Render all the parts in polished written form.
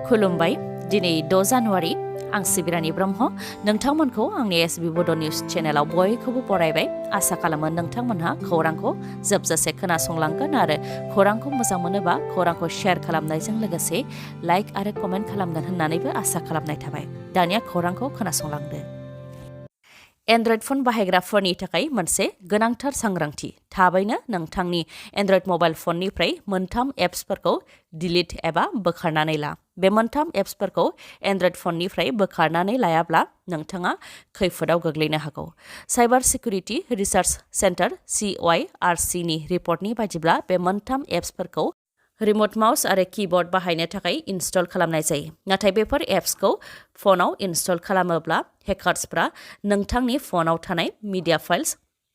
खुलुमबाय दिनै 6 जानुवारि आं सिबिरानि ब्रह्म नोंथांमोनखौ आंनि एसबि बड' निउस चेनेलाव बयखौबो बरायबाय आसा खालामो नोंथांमोनहा खौरांखौ जोबजासे खोनासंलांगोन आरो खौरांखौ मोजां मोनोबा खौरांखौ शेयार खालामनायजों लोगोसे लाइक आरो कमेन्ट खालामगोन होननानैबो आसा खालामनाय थाबाय दानिया खौरांखौ खोनासंलांदो एन्ड्रइड फन बाहायग्राफोरनि थाखाय मोनसे गोनांथार सांग्रांथि थाबैनो नोंथांनि एन्ड्रइड मबाइल फननिफ्राय मोनथाम एप्सफोरखौ डिलीट एबा बोखारनानै ला बे मोनथाम एप्सफोरखौ एन्ड्रइड फननिफ्राय बोखारनानै लायाब्ला नोंथाङा खैफोदाव गोग्लैनो हागौ cyber security research centre CYRC नि रिपर्टनि बायदिब्ला बे मोनथाम एप्सफोरखौ रिमोट माउस आरो कीबोर्ड बाहायनो थाखाय इनस्टल खालामनाय जायो नाथाय बेफोर एप्सखौ फनाव इनस्टल खालामोब्ला हेकार्सफ्रा नोंथांनि फनाव थानाय मिडिया फाइल्स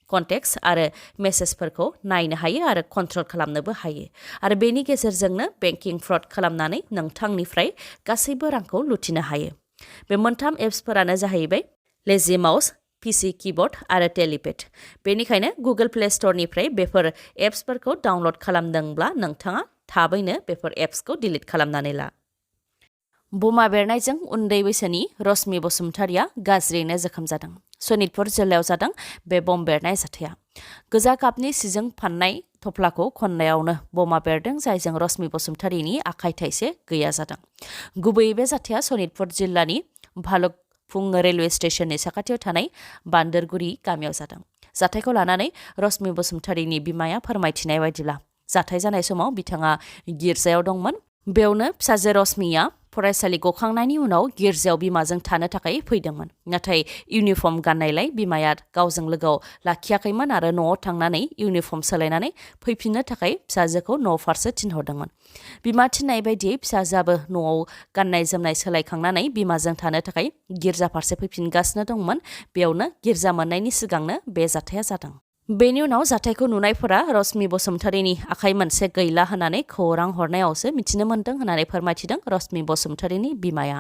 कन्टेक्ट्स आरो मेसेजफोरखौ नायनो हायो आरो कन्ट्रल खालामनोबो हायो आरो बेनि गेजेरजोंनो बेंकिं फ्रड खालामनानै नोंथांनिफ्राय गासैबो रांखौ लुथिनो हायो बे मोनथाम एप्सफोरानो जाहैबाय लेजि माउस PC कीबोर्ड आरो टेलिपेड बेनिखायनो गुगल प्ले स्टोरनिफ्राय बेफोर एप्सफोरखौ डाउनलड खालामदोंब्ला नोंथाङा थाबैनो बेफोर एप्सखौ डिलीट खालामनानै ला बमा बेरनायजों उन्दै बैसोनि रश्मि बसुमतारिया गाज्रियैनो जोखोम जादों सनितपुर जिल्लायाव जादों बे बम बेरनाय जाथाया गोजा गाबनि सिजों फाननाय थफ्लाखौ खननायावनो बमा बेरदों जायजों रश्मि बसुमतारिनि आखाइ थाइसे गैया जादों गुबैयै बे जाथाया सनितपुर जिल्लानि भालुकफुं रेलवे स्टेशननि साखाथियाव थानाय बान्दोरगुरि गामियाव जादों जाथायखौ लानानै रश्मि बसुमतारिनि बिमाया फोरमायथिनाय बायदिब्ला जाथाय जानाय समाव बिथाङा गिर्जायाव दंमोन बेयावनो फिसाजो रश्मिया फरायसालि गखांनायनि उनाव गिर्जायाव बिमाजों थानो थाखाय फैदोंमन नाथाय इउनिफर्म गाननायलाय बिमाया गावजों लोगोआव लाखियाखैमोन आरो न'आव थांनानै इउनिफर्म सोलायनानै फैफिननो थाखाय फिसाजोखौ न' फारसे थिनहरदोंमोन बिमा थिननाय बायदियै फिसाजोआबो न'आव गाननाय जोमनाय सोलायखांनानै बिमाजों थानो थाखाय गिर्जा फारसे फैफिनगासिनो दंमोन बेयावनो गिर्जा मोननायनि सिगांनो बे जाथाया जादों बेनि उनाव जाथायखौ नुनायफोरा रश्मि बसुमतारिनि आखाइ मोनसे गैला होननानै खौरां हरनायावसो मिथिनो मोन्दों होननानै फोरमायथिदों रश्मि बसुमतारिनि बिमाया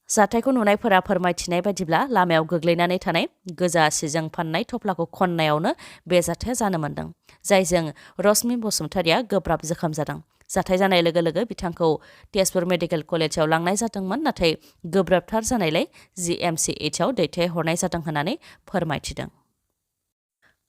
जाथायखौ नुनायफोरा फोरमायथिनाय बायदिब्ला लामायाव गोग्लैनानै थानाय गोजा सिजों फाननाय थफ्लाखौ खननायावनो बे जाथाया जानो मोन्दों जायजों रश्मि बसुमतारिया गोब्राब जोखोम जादों जाथाय जानाय लोगो लोगो बिथांखौ तेजपुर मेडिकेल कलेजाव लांनाय जादोंमोन नाथाय गोब्राबथार जानायलाय GMCH आव दैथायहरनाय जादों होननानै फोरमायथिदों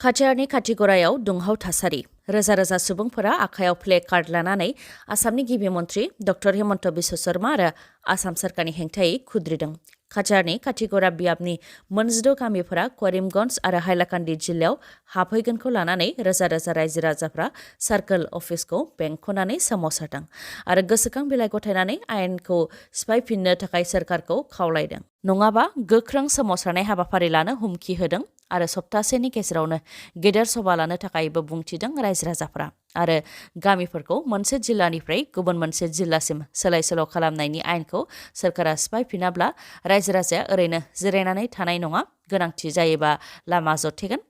काछारनि खाथिगरायाव दुंहाव थासारि रोजा रोजा सुबुंफोरा आखायाव प्ले कार्ड लानानै आसामनि गिबि मन्थ्रि डक्टर हेमन्त बिश्व शर्मा आरो आसाम सरकारनि हेंथायै खुद्रिदों काछारनि खाथिगरा बियाबनि 16 गामिफोरा करिमगन्ज आरो हाइलाकान्दि जिल्लायाव हाबहैगोनखौ लानानै रोजा रोजा रायजो राजाफ्रा सार्कोल अफिसखौ बेंखनानै सोमावसारदों आरो गोसोखां बिलाइ गथायनानै आयेनखौ सिफायफिननो थाखाय सोरखारखौ खावलायदों नङाबा गोख्रों सोमावसारनाय हाबाफारि लानो हुमखि होदों आरो सप्तासेनि गेजेरावनो गेदेर सभा लानो थाखायबो बुंथिदों रायजो राजाफ्रा आरो गामिफोरखौ मोनसे जिल्लानिफ्राय गुबुन मोनसे जिल्लासिम सोलाय सोल' खालामनायनि आयेनखौ सोरखारा सिफायफिनाब्ला रायजो राजाया ओरैनो जिरायनानै थानाय नङा गोनांथि जायोबा लामा जथेगोन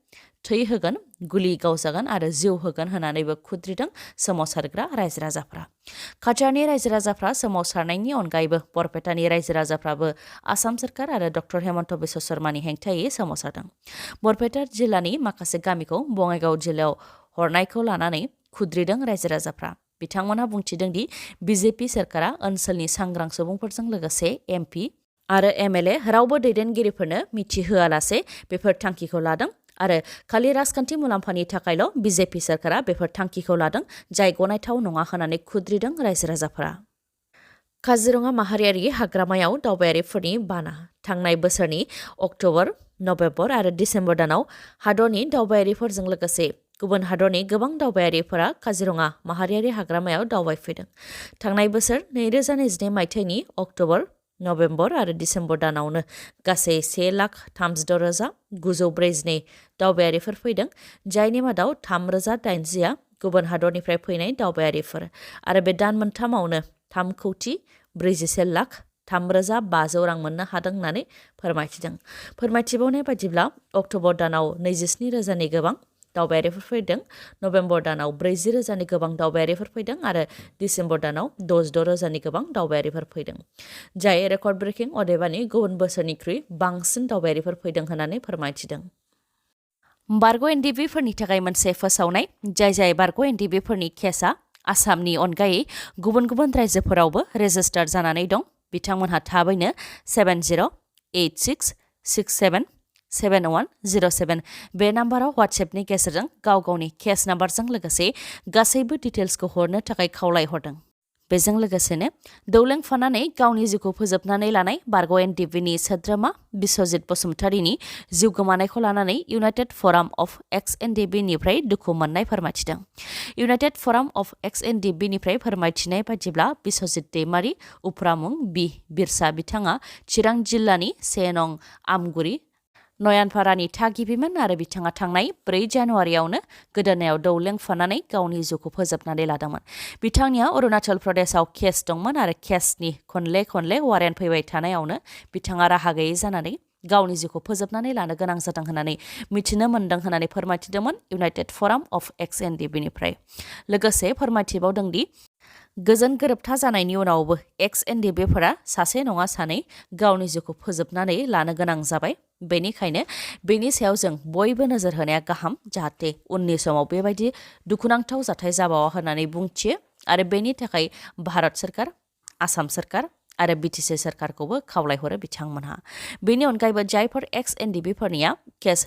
थै होगोन गुलि गावजागोन आरो जिउ होगोन होननानैबो खुद्रिदों सोमावसारग्रा रायजो राजाफ्रा काछारनि रायजो राजाफ्रा सोमावसारनायनि अनगायैबो बरपेटानि रायजो राजाफ्राबो आसाम सरकार आरो डक्टर हेमन्त बिश्व शर्मानि हेंथायै सोमावसारदों बरपेटा जिल्लानि माखासे गामिखौ बङाइगाव जिल्लायाव हरनायखौ लानानै खुद्रिदों रायजो राजाफ्रा बिथांमोनहा बुंथिदों दि बिजेपि सोरखारा ओनसोलनि सांग्रां सुबुंफोरजों लोगोसे MP आरो MLA रावबो दैदेनगिरिफोरनो मिथिहोआलासे बेफोर थांखिखौ लादों आरो खालि राजखान्थि मुलाम्फानि थाखायल' बिजेपि सोरखारा बेफोर थांखिखौ लादों जाय गनायथाव नङा होननानै खुद्रिदों रायजो राजाफोरा काजिरङा माहारियारि हाग्रामायाव दावबायारिफोरनि बाना थांनाय बोसोरनि अक्ट'बर नभेम्बर आरो डिसेम्बर दानाव हादरनि दावबायारिफोरजों लोगोसे गुबुन हादरनि गोबां दावबायारिफोरा काजिरङा माहारियारि हाग्रामायाव दावबायफैदों थांनाय बोसोर 2022 मायथाइनि अक्ट'बर नभेम्बर आरो डिसेम्बर दानावनो गासै 1,36,942 दावबायारिफोर फैदों जायनि मादाव 3,080,000 गुबुन हादरनिफ्राय फैनाय दावबायारिफोर आरो बे दान मोनथामावनो 3,41,03,500 रां मोननो हादों होननानै फोरमायथिबावनाय बायदिब्ला अक्ट'बर दानाव 27,000नि गोबां दावबायारिफोर फैदों नभेम्बर दानाव 40,000नि गोबां दावबायारिफोर फैदों आरो डिसेम्बर दानाव 66,000नि गोबां दावबायारिफोर फैदों जाय रेकर्ड ब्रेकिं अदेबानि गुबुन बोसोरनिख्रुइ बांसिन दावबायारिफोर फैदों होननानै फोरमायथिदों बारग' एनडिबिफोरनि थाखाय मोनसे फोसावनाय जाय बारग' एनडिबिफोरनि केसआ आसामनि अनगायै गुबुन गुबुन रायजोफोरावबो रेजिस्टार जानानै दं बिथांमोनहा थाबैनो 7086677107 बे नाम्बाराव WhatsAppनि गेजेरजों गाव गावनि केस नाम्बारजों लोगोसे गासैबो डिटेल्सखौ हरनो थाखाय खावलायहरदों। बेजों लोगोसेनो दौलेंफानानै गावनि जिउखौ फोजोबनानै लानाय बारग' एनडिबिनि सोद्रोमा बिस्वजित बसुमतारीनि जिउ गोमानायखौ लानानै इउनाइटेड फराम अफ एक्स एनडिबिनिफ्राय दुखु मोननाय फोरमायथिदों। इउनाइटेड फराम अफ एक्स एनडिबिनिफ्राय फोरमायथिनाय बायदिब्ला बिस्वजित दैमारि उफ्रामुं बि बिरसा बिथाङा चिरां जिल्लानि 1 नं आमगुरि नयानपारानि थागिबिमोन आरो बिथाङा थांनाय 4 जानुवारियावनो गोदोनायाव दौलेंफानानै गावनि जिउखौ फोजोबनानै लादोंमोन। बिथांनिया अरुणाचल प्रदेशआव केस दंमोन आरो केसनि खनले वारेन्ट फैबाय थानायावनो बिथाङा राहा गैयै जानानै गावनि जिउखौ फोजोबनानै लानो गोनां जादों होननानै मिथिनो मोन्दों होननानै फोरमायथिदोंमोन इउनाइटेड फराम अफ एक्स एनडिबिनिफ्राय। लोगोसे फोरमायथिबावदों दि गोजोन गोरोबथा जानायनि उनावबो एक्स एनडिबिफोरा सासे नङा सानै गावनि जिउखौ फोजोबनानै लानो गोनां जाबाय। बेनिखायनो बेनि सायाव जों बयबो नोजोर होनाया गाहाम जाहाथे उननि समाव बेबायदि दुखुनांथाव जाथाय जाबावा होननानै बुंथियो आरो बेनि थाखाय भारत सरकार, आसाम सरकार आरो बिटिसि सरकारखौबो खावलायहरो बिथांमोनहा। बेनि अनगायैबो जायफोर एक्स एनडिबिफोरनिया केस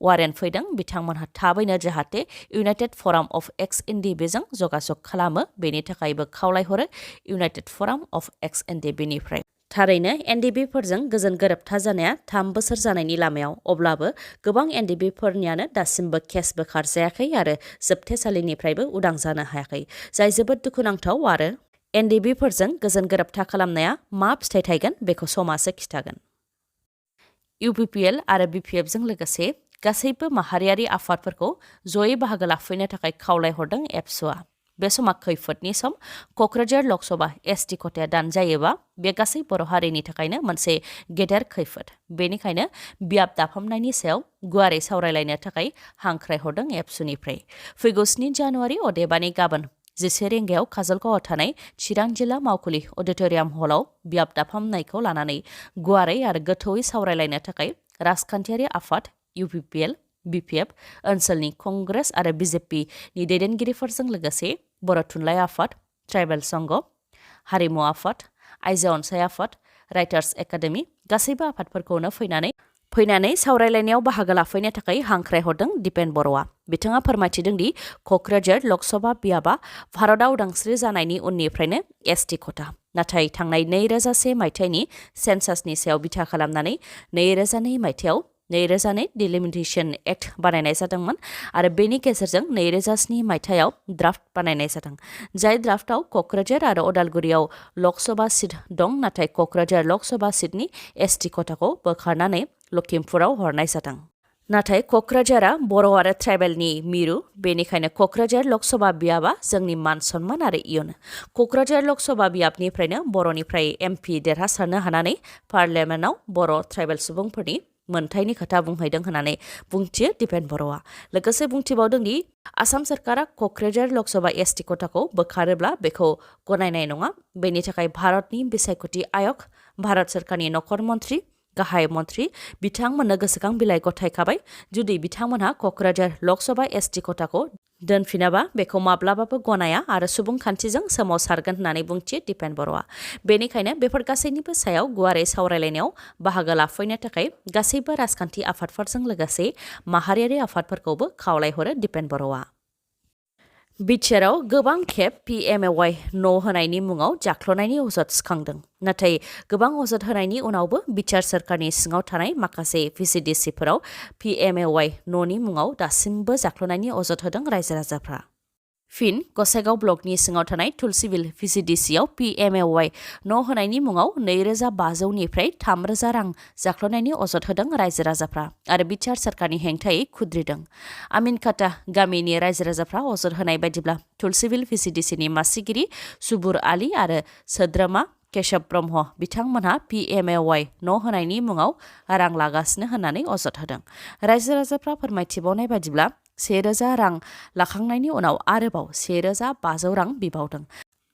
वारेन्ट फैदों बिथांमोनहा थाबैनो जाहाथे इउनाइटेड फराम अफ एक्स एनडिबिजों जगाजग खालामो बेनि थाखायबो खावलायहरो इउनाइटेड फराम अफ एक्स एनडिबिनिफ्राय। थारैनो एनडिबिफोरजों गोजोन गोरोबथा जानाया 3 बोसोर जानायनि लामायाव, अब्लाबो गोबां एनडिबिफोरनियानो दासिमबो केस बोखारजायाखै आरो जोबथेसालिनिफ्रायबो उदां जानो हायाखै, जाय जोबोद दुखुनांथाव आरो एनडिबिफोरजों गोजोन गोरोबथा खालामनाया मा फिथाइ थायगोन बेखौ समासो खिथागोन। इउपिपिएल आरो बिपिएफजों लोगोसे गासैबो माहारियारि आफादफोरखौ जयै बाहागो लाफैनो थाखाय खावलायहरदों एबसुआ। बे समा खैफोदनि सम। क'क्राझार लकसभा एसटि खथाया दानजायोबा बे गासै बर' हारिनि थाखायनो मोनसे गेदेर खैफोद। बेनिखायनो बियाब दाफामनायनि सायाव गुवारै सावरायलायनो थाखाय हांख्रायहरदों एबसुनिफ्राय। फैगौ 7 जानुवारि अदेबानि गाबोन 11 रिंगायाव काजलगावआव थानाय चिरां जिल्ला मावखुलि अडिट'रियाम हलाव बियाब दाफामनायखौ लानानै गुवारै आरो गोथौयै सावरायलायनो थाखाय राजखान्थियारि आफाद इउपिपिएल, बिपिएफ, ओनसोलनि कंग्रेस आरो बिजेपिनि दैदेनगिरिफोरजों लोगोसे बर' थुनलाइ आफाद, ट्राइबेल संघ, हारिमु आफाद, आइजो अनसाय आफाद, राइटार्स एकाडेमि गासैबो आफादफोरखौनो फैनानै सावरायलायनायाव बाहागो लाफैनो थाखाय हांख्रायहरदों दिपेन बर'आ। बिथाङा फोरमायथिदों दि क'क्राझार लकसभा बियाबा भारतआव उदांस्रि जानायनि उननिफ्रायनो एसटि खथा, नाथाय थांनाय 2001 मायथाइनि सेन्सासनि सायाव बिथा खालामनानै 2002 मायथाइयाव 2002 डिलिमिटेशन एक्ट बानायनाय जादोंमोन आरो बेनि गेजेरजों 2007 मायथाइयाव ड्राफ्ट बानायनाय जादों। जाय ड्राफ्टआव क'क्राझार आरो अदालगुरियाव लकसभा सिट दं, नाथाय क'क्राझार लकसभा सिटनि एसटि खथाखौ बोखारनानै लखिमपुराव हरनाय जादों। नाथाय क'क्राझारा बर' आरो ट्राइबेलनि मिरु, बेनिखायनो क'क्राझार लकसभा बियाबा जोंनि मान सन्मान आरो इयुन। क'क्राझार लकसभा बियाबनिफ्रायनो बर'निफ्राय एमपि देरहासारनो हानानै पार्लियामेन्टआव बर' ट्राइबेल सुबुंफोरनि मोनथायनि खोथा बुंहैदों होननानै बुंथियो दिपेन बर'आ। लोगोसे बुंथिबावदों दि आसाम सरकारा क'क्राझार लकसभा एसटि खथाखौ बोखारोब्ला बेखौ गनायनाय नङा। बेनि थाखाय भारतनि बिसायख'थि आय'ग, भारत सरकारनि नखर मन्थ्रि, गाहाय मन्थ्रि बिथांमोननो गोसोखां बिलाइ गथायखाबाय। जुदि बिथांमोनहा क'क्राझार लकसभा एसटि खथाखौ दोनफिनाबा बेखौ माब्लाबाबो गनाया आरो सुबुंखान्थिजों सोमावसारगोन होननानै बुंथियो दिपेन बर'आ। बेनिखायनो बेफोर गासैनिबो सायाव गुवारै सावरायलायनायाव बाहागो लाफैनो थाखाय गासैबो राजखान्थि आफादफोरजों लोगोसे माहारियारि आफादफोरखौबो खावलायहरो दिपेन बर'आ। बिटिआरआव गोबां खेब पिएमएवाइ न' होनायनि मुङाव जाख्ल'नायनि अजद सिखांदों। नाथाय गोबां अजद होनायनि उनावबो बिटिआर सरकारनि सिङाव थानाय माखासे भिसिडिसिफोराव पिएमएवाइ न'नि मुङाव दासिमबो जाख्ल'नायनि अजद होदों रायजो राजाफ्रा। फिन गसाइगाव ब्लकनि सिङाव थानाय तुलसिबिल भिसिडिसिआव पिएमएवाइ न' होनायनि मुङाव 2500 निफ्राय 3000 रां जाख्ल'नायनि अजद होदों रायजो राजाफ्रा आरो बिटिआर सरकारनि हेंथायै खुद्रिदों। आमिनखाता गामिनि रायजो राजाफ्रा अजद होनाय बायदिब्ला तुलसिबिल भिसिडिसिनि मासिगिरि सुबुर आली आरो सोद्रोमा केशब ब्रह्म बिथांमोनहा पिएमएवाइ न' होनायनि मुङाव रां लागासिनो होननानै अजद होदों। रायजो राजाफ्रा फोरमायथिबावनाय बायदिब्ला 1000 रां लाखांनायनि उनाव आरोबाव 1500 रां बिबावदों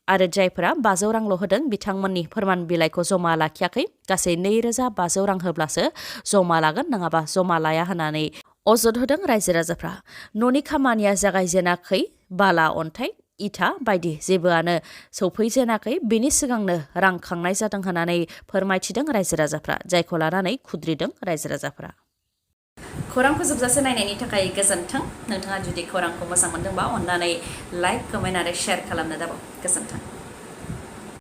आरो जायफोरा 500 रांल' होदों बिथांमोननि फोरमान बिलाइखौ जमा लाखियाखै। गासै 2500 रां होब्लासो जमा लागोन, नङाबा जमा लाया होननानै अजद होदों रायजो राजाफ्रा। न'नि खामानिया जागायजेनाखै, बाला अन्थाइ इथा बायदि जेबोआनो सौफैजेनाखै बेनि सिगांनो रां खांनाय जादों होननानै फोरमायथिदों रायजो राजाफ्रा, जायखौ लानानै खुद्रिदों रायजो राजाफ्रा। खौरांखौ जोबजासे नायनायनि थाखाय गोजोन्थों। नोंथाङा जुदि खौरांखौ मोजां मोनदोंबा अन्नानै लाइक, कमेन्ट आरो शेयार खालामनो दाबाव। गोजोन्थों।